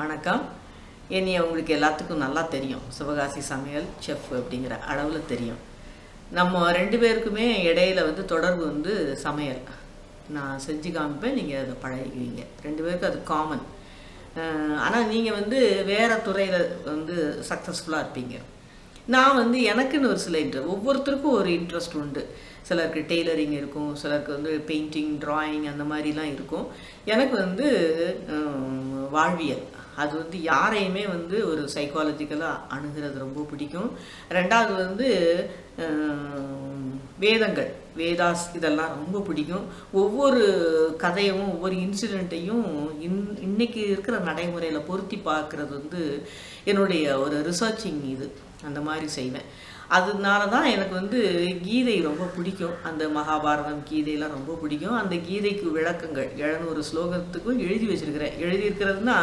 வணக்கம். என்னைய உங்களுக்கு எல்லாத்துக்கும் நல்லா தெரியும். சிவகாசி சமையல் செஃப் அப்படிங்கிற அளவில் தெரியும். நம்ம 2 பேருக்குமே இடையில தொடர்பு சமையல். நான் செஞ்சு காமிப்பேன், நீங்கள் அதை பழகிக்குவீங்க. 2 பேருக்கும் அது காமன். ஆனால் நீங்கள் வேறு துறையில் சக்ஸஸ்ஃபுல்லாக இருப்பீங்க. நான் எனக்குன்னு ஒரு சில ஒவ்வொருத்தருக்கும் ஒரு இன்ட்ரெஸ்ட் உண்டு. சிலருக்கு டெய்லரிங் இருக்கும், சிலருக்கு பெயிண்டிங், டிராயிங் அந்த மாதிரிலாம் இருக்கும். எனக்கு வாழ்வியல் அது யாரையுமே ஒரு சைக்காலஜிக்கலாக அணுகிறது ரொம்ப பிடிக்கும். ரெண்டாவது வேதங்கள், வேதாஸ் இதெல்லாம் ரொம்ப பிடிக்கும். ஒவ்வொரு கதையும் ஒவ்வொரு இன்சிடெண்ட்டையும் இன்னைக்கு இருக்கிற நடைமுறையில் பொருத்தி பார்க்குறது என்னுடைய ஒரு ரிசர்ச்சிங். அந்த மாதிரி செய்வேன். அதனால தான் எனக்கு கீதை ரொம்ப பிடிக்கும். அந்த மகாபாரதம், கீதையெல்லாம் ரொம்ப பிடிக்கும். அந்த கீதைக்கு விளக்கங்கள் 700 ஸ்லோகத்துக்கும் எழுதி வச்சிருக்கிறேன். எழுதியிருக்கிறதுனா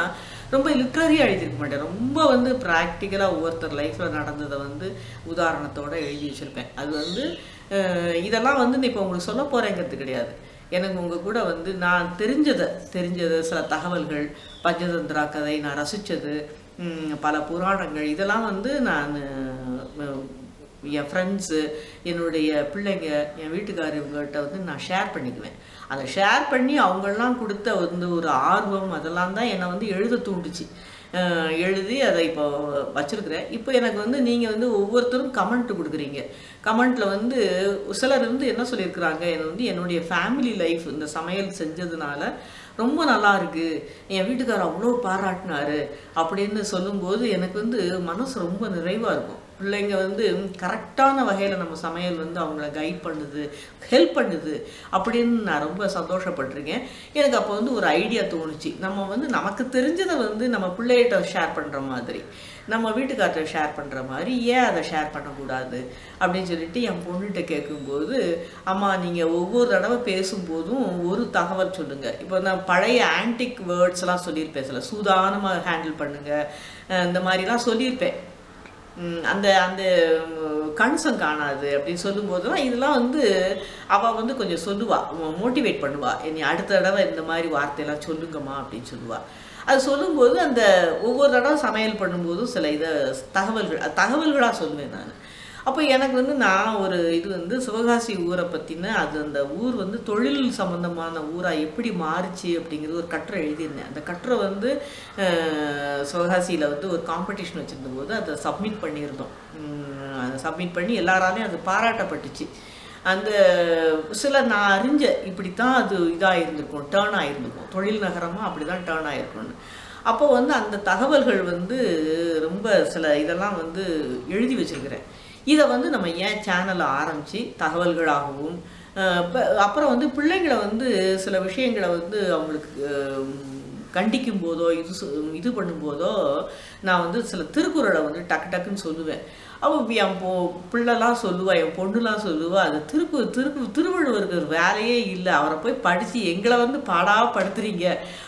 ரொம்ப லிட்ரரியாக எழுதியிருக்க மாட்டேன். ரொம்ப ப்ராக்டிக்கலாக ஒவ்வொருத்தர் லைஃப்பில் நடந்ததை உதாரணத்தோடு எழுதி வச்சுருப்பேன். அது இதெல்லாம் இப்போ உங்களுக்கு சொல்ல போகிறேங்கிறது கிடையாது. எனக்கு உங்கள் கூட நான் தெரிஞ்சதை சில தகவல்கள், பஞ்சதந்திரா கதை, நான் ரசித்தது, பல புராணங்கள், இதெல்லாம் நான் என் ஃப்ரெண்ட்ஸு, என்னுடைய பிள்ளைங்க, என் வீட்டுக்காரவங்கள்ட்ட நான் ஷேர் பண்ணிக்குவேன். அதை ஷேர் பண்ணி அவங்கெல்லாம் கொடுத்த ஒரு ஆர்வம், அதெல்லாம் தான் என்னை எழுத தூண்டுச்சு. எழுதி அதை இப்போ வச்சுருக்கிறேன். இப்போ எனக்கு நீங்கள் ஒவ்வொருத்தரும் கமெண்ட் கொடுக்குறீங்க. கமெண்ட்டில் சிலர் என்ன சொல்லியிருக்கிறாங்க, என்னுடைய ஃபேமிலி லைஃப் இந்த சமையல் செஞ்சதுனால ரொம்ப நல்லா இருக்குது, என் வீட்டுக்காரர் அவ்வளோ பாராட்டினாரு அப்படின்னு சொல்லும்போது எனக்கு மனசு ரொம்ப நிறைவாக இருக்கும். பிள்ளைங்க கரெக்டான வகையில் நம்ம சமையல் அவங்கள கைட் பண்ணுது, ஹெல்ப் பண்ணுது அப்படின்னு நான் ரொம்ப சந்தோஷப்பட்டிருக்கேன். எனக்கு அப்போ ஒரு ஐடியா தோணுச்சு. நம்ம நமக்கு தெரிஞ்சதை நம்ம பிள்ளைகிட்ட ஷேர் பண்ணுற மாதிரி, நம்ம வீட்டுக்கார்ட்ட ஷேர் பண்ணுற மாதிரி ஏன் அதை ஷேர் பண்ணக்கூடாது அப்படின்னு சொல்லிட்டு என் பொண்ணுகிட்ட கேட்கும்போது, அம்மா நீங்கள் ஒவ்வொரு தடவை பேசும்போதும் ஒரு தகவல் சொல்லுங்கள். இப்போ நான் பழைய ஆன்டிக் வேர்ட்ஸ்லாம் சொல்லியிருப்பேன். சில சூதானமாக ஹேண்டில் பண்ணுங்கள், இந்த மாதிரிலாம் சொல்லியிருப்பேன். அந்த அந்த கன்சம் காணாது அப்படின்னு சொல்லும்போது தான் இதெல்லாம் அவள் கொஞ்சம் சொல்லுவாள், மோட்டிவேட் பண்ணுவாள். என்னை அடுத்த தடவை இந்த மாதிரி வார்த்தையெல்லாம் சொல்லுங்கம்மா அப்படின்னு சொல்லுவாள். அது சொல்லும்போது அந்த ஒவ்வொரு தடவை சமையல் பண்ணும்போதும் சில தகவல்களாக சொல்லுவேன் நான். அப்போ எனக்கு நான் ஒரு சிவகாசி ஊரை பற்றின அந்த ஊர் தொழில் சம்மந்தமான ஊராக எப்படி மாறுச்சு அப்படிங்கிறது ஒரு கட்டுரை எழுதியிருந்தேன். அந்த கட்டுரை சிவகாசியில் ஒரு காம்படிஷன் வச்சுருந்தபோது அதை சப்மிட் பண்ணியிருந்தோம். அதை சப்மிட் பண்ணி எல்லாராலையும் அது பாராட்டப்பட்டுச்சு. அந்த சில நான் அறிஞ்ச இப்படித்தான் அது இதாக இருந்திருக்கும், டேர்ன் ஆகிருந்திருக்கும், தொழில் நகரமாக அப்படி தான் டேர்ன் ஆகிருக்கும்னு. அப்போது அந்த தகவல்கள் ரொம்ப சில இதெல்லாம் எழுதி வச்சுருக்கிறேன். இதை நம்ம ஏன் சேனலை ஆரம்பித்து தகவல்களாகவும் அப்புறம் பிள்ளைங்களை சில விஷயங்களை அவங்களுக்கு கண்டிக்கும் போதோ இது பண்ணும்போதோ நான் சில திருக்குறளை டக்கு டக்குன்னு சொல்லுவேன். அவள் என் பிள்ளைலாம் சொல்லுவா, என் பொண்ணுலாம் சொல்லுவா, அது திருவள்ளுவருக்கு ஒரு வேலையே இல்லை, அவரை போய் படித்து எங்களை பாடாப்படுத்துறீங்க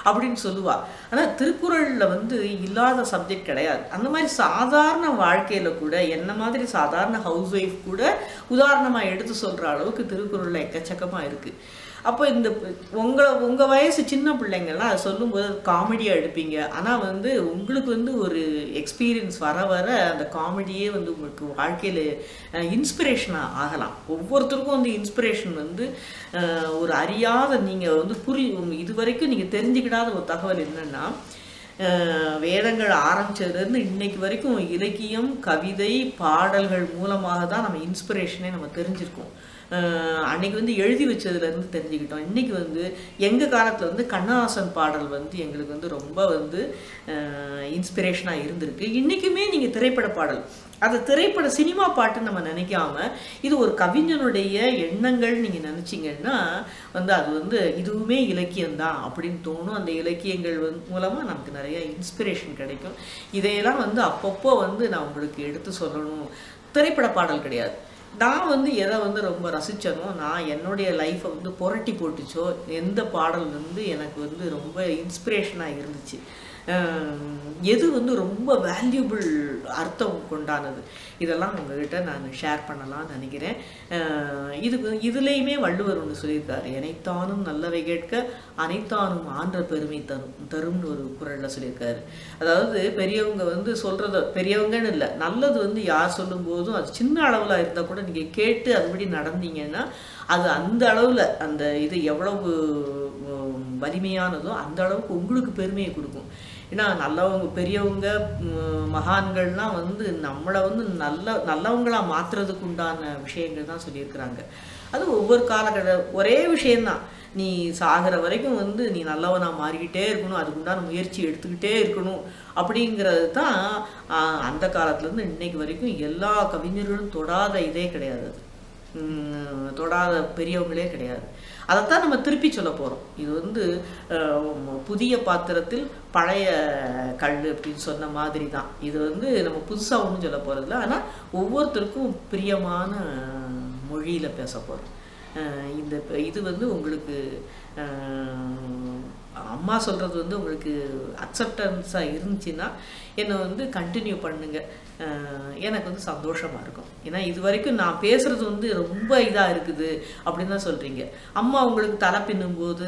அப்படின்னு சொல்லுவாள். ஆனால் திருக்குறளில் இல்லாத சப்ஜெக்ட் கிடையாது. அந்த மாதிரி சாதாரண வாழ்க்கையில் கூட என்ன மாதிரி சாதாரண ஹவுஸ் ஒய்ஃப் கூட உதாரணமாக எடுத்து சொல்கிற அளவுக்கு திருக்குறளில் எக்கச்சக்கமாக இருக்குது. அப்போ உங்கள் வயசு சின்ன பிள்ளைங்கள்லாம் அதை சொல்லும்போது காமெடியாக எடுப்பீங்க. ஆனால் உங்களுக்கு ஒரு எக்ஸ்பீரியன்ஸ் வர வர அந்த காமெடியே உங்களுக்கு வாழ்க்கையில் இன்ஸ்பிரேஷனாக ஆகலாம். ஒவ்வொருத்தருக்கும் இன்ஸ்பிரேஷன் ஒரு அறியாத நீங்கள் இது வரைக்கும் நீங்கள் தெரிஞ்சுக்கிடாத ஒரு தகவல் என்னென்னா, வேதங்கள் ஆரம்பிச்சதுலேருந்து இன்னைக்கு வரைக்கும் இலக்கியம், கவிதை, பாடல்கள் மூலமாக தான் நம்ம இன்ஸ்பிரேஷனே நம்ம தெரிஞ்சிருக்கோம். அன்னைக்கு எழுதி வச்சதுலேருந்து தெரிஞ்சுக்கிட்டோம். இன்றைக்கி எங்கள் காலத்தில் கண்ணதாசன் பாடல் எங்களுக்கு ரொம்ப இன்ஸ்பிரேஷனாக இருந்திருக்கு. இன்றைக்குமே நீங்கள் திரைப்பட பாடல், அது திரைப்பட சினிமா பாட்டுன்னு நம்ம நினைக்காம இது ஒரு கவிஞனுடைய எண்ணங்கள் நீங்கள் நினச்சிங்கன்னா அது இதுவுமே இலக்கியம்தான் அப்படின்னு தோணும். அந்த இலக்கியங்கள் மூலமாக நமக்கு நிறைய இன்ஸ்பிரேஷன் கிடைக்கும். இதையெல்லாம் அப்பப்போ நான் உங்களுக்கு எடுத்து சொல்லணும். திரைப்பட பாடல் கிடையாது. நான் எதை ரொம்ப ரசித்தனோ, நான் என்னுடைய லைஃப்பை புரட்டி போட்டுச்சோ, எந்த பாடல் எனக்கு ரொம்ப இன்ஸ்பிரேஷனாக இருந்துச்சு, எது வந்து ரொம்ப வேல்யூபிள் அர்த்தம் கொண்டானது, இதெல்லாம் உங்ககிட்ட நான் ஷேர் பண்ணலாம்னு நினைக்கிறேன். இதுலேயுமே வள்ளுவர் ஒன்று சொல்லியிருக்காரு, எனைத்தானும் நல்லவை கேட்க அனைத்தானும் ஆன்ற பெருமை தரும்னு ஒரு குறளில் சொல்லியிருக்காரு. அதாவது பெரியவங்க வந்து சொல்கிறத, பெரியவங்கன்னு இல்லை, நல்லது வந்து யார் சொல்லும்போதும் அது சின்ன அளவில் இருந்தால் கூட நீங்கள் கேட்டு அதுபடி நடந்தீங்கன்னா அது அந்த அளவில் அந்த இது எவ்வளவு வலிமையானதோ அந்த அளவுக்கு உங்களுக்கு பெருமையை கொடுக்கும். ஏன்னா நல்லவங்க, பெரியவங்க, மகான்கள்லாம் வந்து நம்மளை வந்து நல்லவங்களாக மாற்றுறதுக்கு உண்டான விஷயங்கள் தான் சொல்லியிருக்கிறாங்க. அது ஒவ்வொரு காலகட்ட ஒரே விஷயந்தான், நீ சாகிற வரைக்கும் வந்து நீ நல்லவனாக மாறிக்கிட்டே இருக்கணும், அதுக்குண்டான முயற்சி எடுத்துக்கிட்டே இருக்கணும் அப்படிங்கிறது தான் அந்த காலத்துலேருந்து இன்னைக்கு வரைக்கும் எல்லா கவிஞர்களும் தொடாத இதே கிடையாது, தொடாத பெரியவங்களே கிடையாது. அதைத்தான் நம்ம திருப்பி சொல்ல போகிறோம். இது வந்து புதிய பாத்திரத்தில் பழைய கல் அப்படின்னு சொன்ன மாதிரி தான். இது வந்து நம்ம புதுசாக ஒன்றும் சொல்ல போகிறதில்ல, ஆனால் ஒவ்வொருத்தருக்கும் பிரியமான மொழியில் பேச போகிறோம். இது வந்து உங்களுக்கு அம்மா சொல்கிறது வந்து உங்களுக்கு அக்செப்டன்ஸாக இருந்துச்சுன்னா என்னை வந்து கண்டினியூ பண்ணுங்கள், எனக்கு வந்து சந்தோஷமாக இருக்கும். ஏன்னா இது வரைக்கும் நான் பேசுகிறது வந்து ரொம்ப இதாக இருக்குது அப்படின்னு தான் சொல்கிறீங்க. அம்மா உங்களுக்கு தலை பின்னும்போது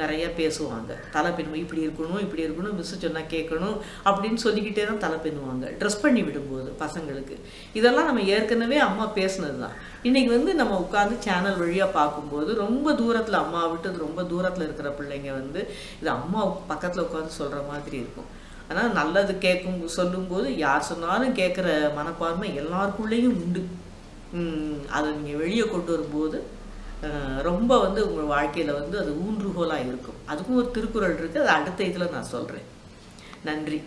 நிறைய பேசுவாங்க, தலை பின்னும் இப்படி இருக்கணும் இப்படி இருக்கணும், மிஸ்ஸு சொன்னால் கேட்கணும் அப்படின்னு சொல்லிக்கிட்டே தான் தலை பின்னுவாங்க. ட்ரெஸ் பண்ணி விடும்போது பசங்களுக்கு இதெல்லாம் நம்ம ஏற்கனவே அம்மா பேசுனது தான். இன்றைக்கி வந்து நம்ம உட்காந்து சேனல் வழியாக பார்க்கும்போது ரொம்ப தூரத்தில், அம்மா விட்டு ரொம்ப தூரத்தில் இருக்கிற பிள்ளைங்க வந்து இது அம்மா பக்கத்தில் உட்காந்து சொல்கிற மாதிரி இருக்கும். ஆனால் நல்லது சொல்லும்போது யார் சொன்னாலும் கேட்குற மனப்பான்மை எல்லாருக்குள்ளேயும் உண்டு. அதை நீங்கள் வெளியே கொண்டு வரும்போது ரொம்ப வந்து உங்கள் வாழ்க்கையில் வந்து அது ஊன்றுகோலாக இருக்கும். அதுக்கும் ஒரு திருக்குறள் இருக்குது, அது அடுத்த இதில் நான் சொல்கிறேன். நன்றி.